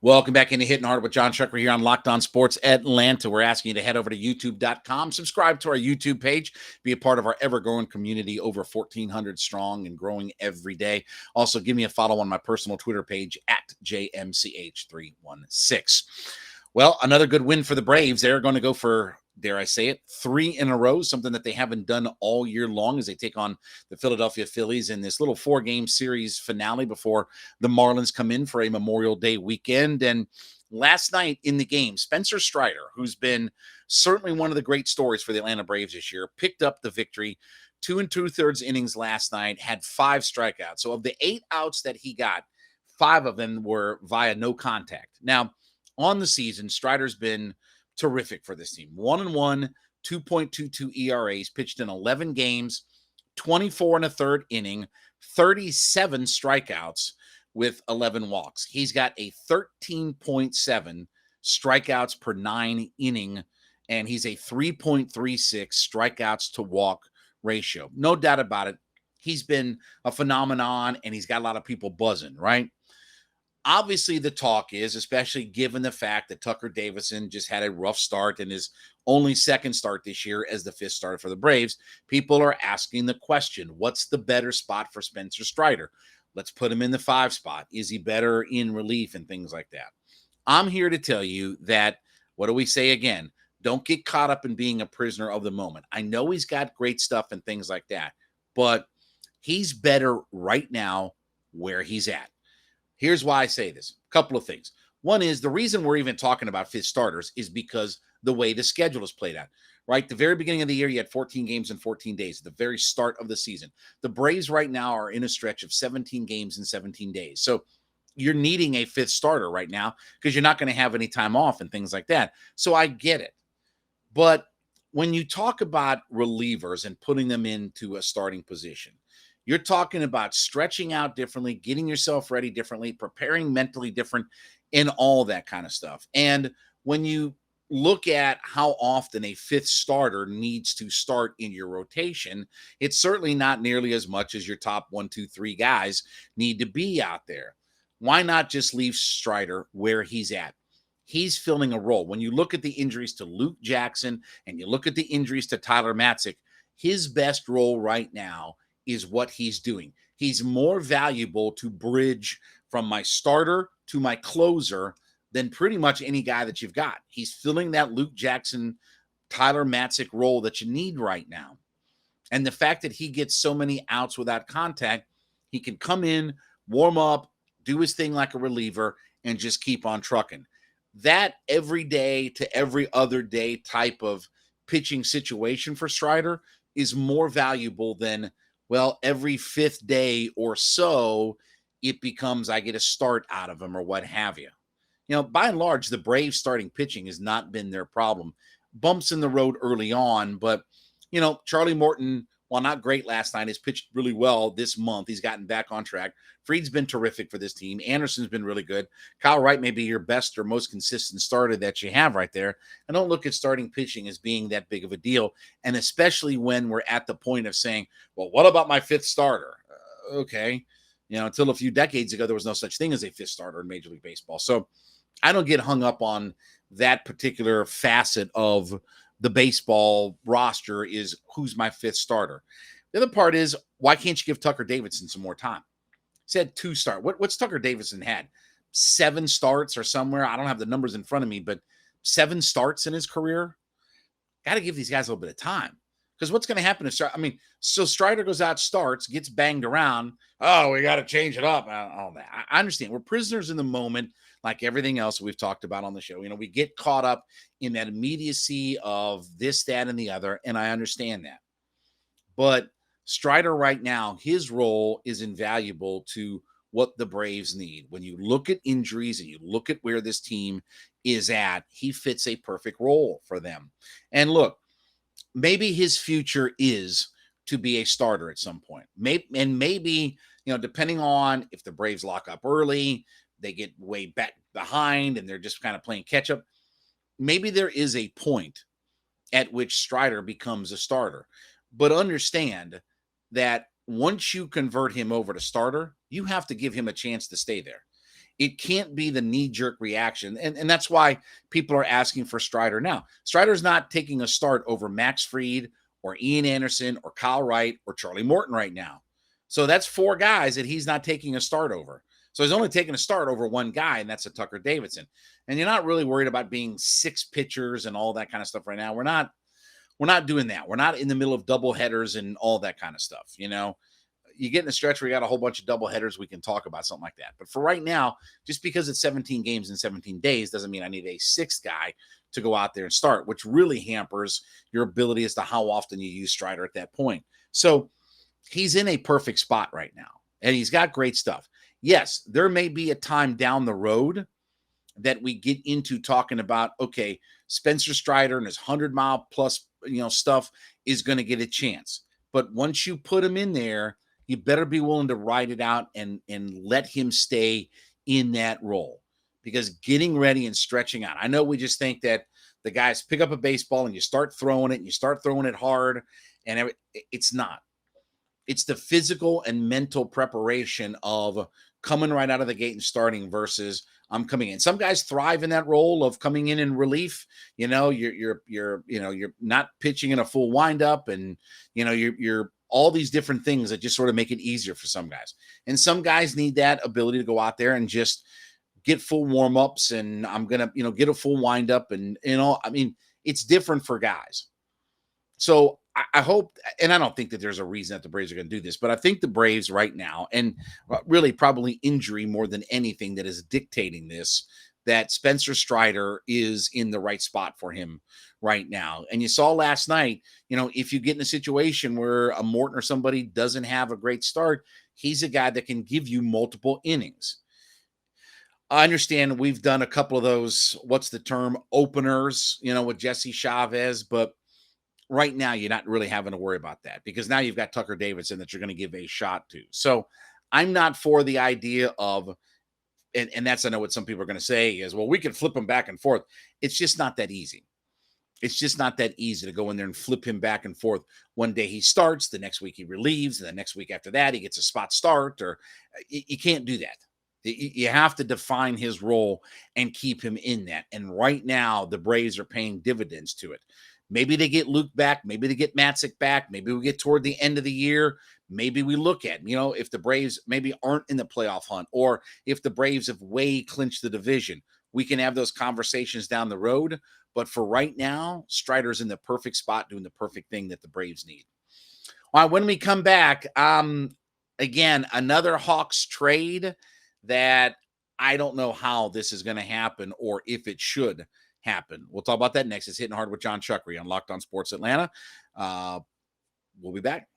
Welcome back into Hittin Hard with Jon Chuckery here on Locked On Sports Atlanta. We're asking you to head over to youtube.com, subscribe to our YouTube page, be a part of our ever-growing community, over 1,400 strong and growing every day. Also, give me a follow on my personal Twitter page at JMCH316. Well, another good win for the Braves. They're going to go for, dare I say it, 3 in a row, something that they haven't done all year long as they take on the Philadelphia Phillies in this little 4-game series finale before the Marlins come in for a Memorial Day weekend. And last night in the game, Spencer Strider, who's been certainly one of the great stories for the Atlanta Braves this year, picked up the victory. 2 2/3 innings last night, had 5 strikeouts. So of the 8 outs that he got, 5 of them were via no contact. Now, on the season, Strider's been terrific for this team. 1-1, 2.22 ERAs, pitched in 11 games, 24 and a third inning, 37 strikeouts with 11 walks. He's got a 13.7 strikeouts per 9 inning, and he's a 3.36 strikeouts to walk ratio. No doubt about it. He's been a phenomenon, and he's got a lot of people buzzing, right? Obviously, the talk is, especially given the fact that Tucker Davidson just had a rough start and his only second start this year as the 5th starter for the Braves, people are asking the question, what's the better spot for Spencer Strider? Let's put him in the 5 spot. Is he better in relief and things like that? I'm here to tell you that, what do we say again? Don't get caught up in being a prisoner of the moment. I know he's got great stuff and things like that, but he's better right now where he's at. Here's why I say this. A couple of things. One is, the reason we're even talking about 5th starters is because the way the schedule is played out, right? The very beginning of the year, you had 14 games in 14 days, at the very start of the season. The Braves right now are in a stretch of 17 games in 17 days. So you're needing a 5th starter right now because you're not going to have any time off and things like that. So I get it. But when you talk about relievers and putting them into a starting position, you're talking about stretching out differently, getting yourself ready differently, preparing mentally different, and all that kind of stuff. And when you look at how often a 5th starter needs to start in your rotation, it's certainly not nearly as much as your top 1, 2, 3 guys need to be out there. Why not just leave Strider where he's at? He's filling a role. When you look at the injuries to Luke Jackson and you look at the injuries to Tyler Matzik, his best role right now is what he's doing. He's more valuable to bridge from my starter to my closer than pretty much any guy that you've got. He's filling that Luke Jackson, Tyler Matzik role that you need right now. And the fact that he gets so many outs without contact, he can come in, warm up, do his thing like a reliever, and just keep on trucking. That every day to every other day type of pitching situation for Strider is more valuable than, well, every 5th day or so, it becomes I get a start out of him or what have you. You know, by and large, the Braves starting pitching has not been their problem. Bumps in the road early on, but, you know, Charlie Morton, while not great last night, has pitched really well this month. He's gotten back on track. Fried's been terrific for this team. Anderson's been really good. Kyle Wright may be your best or most consistent starter that you have right there. And don't look at starting pitching as being that big of a deal. And especially when we're at the point of saying, well, what about my 5th starter? Okay. You know, until a few decades ago, there was no such thing as a 5th starter in Major League Baseball. So I don't get hung up on that particular facet of the baseball roster, is who's my 5th starter. The other part is, why can't you give Tucker Davidson some more time? He had 2 starts. What's Tucker Davidson had? 7 starts or somewhere. I don't have the numbers in front of me, but 7 starts in his career. Got to give these guys a little bit of time. Because what's going to happen if, so Strider goes out, starts, gets banged around. Oh, we got to change it up. All that. I understand. We're prisoners in the moment, like everything else we've talked about on the show. You know, we get caught up in that immediacy of this, that, and the other, and I understand that. But Strider right now, his role is invaluable to what the Braves need. When you look at injuries and you look at where this team is at, he fits a perfect role for them. And look, maybe his future is to be a starter at some point. Maybe, you know, depending on if the Braves lock up early, they get way back behind and they're just kind of playing catch up. Maybe there is a point at which Strider becomes a starter. But understand that once you convert him over to starter, you have to give him a chance to stay there. It can't be the knee-jerk reaction. And that's why people are asking for Strider now. Strider's not taking a start over Max Fried or Ian Anderson or Kyle Wright or Charlie Morton right now. So that's 4 guys that he's not taking a start over. So he's only taking a start over 1 guy, and that's a Tucker Davidson. And you're not really worried about being 6 pitchers and all that kind of stuff right now. We're not doing that. We're not in the middle of double headers and all that kind of stuff. You get in a stretch where you got a whole bunch of double headers, we can talk about something like that. But for right now, just because it's 17 games in 17 days doesn't mean I need a 6th guy to go out there and start, which really hampers your ability as to how often you use Strider at that point. So he's in a perfect spot right now, and he's got great stuff. Yes, there may be a time down the road that we get into talking about, okay, Spencer Strider and his 100-mile-plus stuff is going to get a chance. But once you put him in there, you better be willing to ride it out and let him stay in that role, because getting ready and stretching out. I know we just think that the guys pick up a baseball and you start throwing it and you start throwing it hard, and it's not. It's the physical and mental preparation of coming right out of the gate and starting versus I'm coming in. Some guys thrive in that role of coming in relief. You're not pitching in a full windup, and you're all these different things that just sort of make it easier for some guys. And some guys need that ability to go out there and just get full warm-ups, and I'm going to, get a full windup, and, it's different for guys. So I hope, and I don't think that there's a reason that the Braves are going to do this, but I think the Braves right now, and really probably injury more than anything that is dictating this, that Spencer Strider is in the right spot for him right now. And you saw last night, if you get in a situation where a Morton or somebody doesn't have a great start, he's a guy that can give you multiple innings. I understand we've done a couple of those, what's the term, openers, with Jesse Chavez, but right now you're not really having to worry about that, because now you've got Tucker Davidson that you're going to give a shot to. So I'm not for the idea of, and that's, I know what some people are going to say is, well, we can flip him back and forth. It's just not that easy. It's just not that easy to go in there and flip him back and forth. One day he starts, the next week he relieves, and the next week after that he gets a spot start, or you can't do that. You have to define his role and keep him in that. And right now the Braves are paying dividends to it. Maybe they get Luke back. Maybe they get Matzik back. Maybe we get toward the end of the year. Maybe we look at, if the Braves maybe aren't in the playoff hunt, or if the Braves have way clinched the division, we can have those conversations down the road. But for right now, Strider's in the perfect spot doing the perfect thing that the Braves need. All right, when we come back, again, another Hawks trade that I don't know how this is going to happen or if it should happen. We'll talk about that next. It's Hitting Hard with Jon Chuckery on Locked On Sports Atlanta. We'll be back.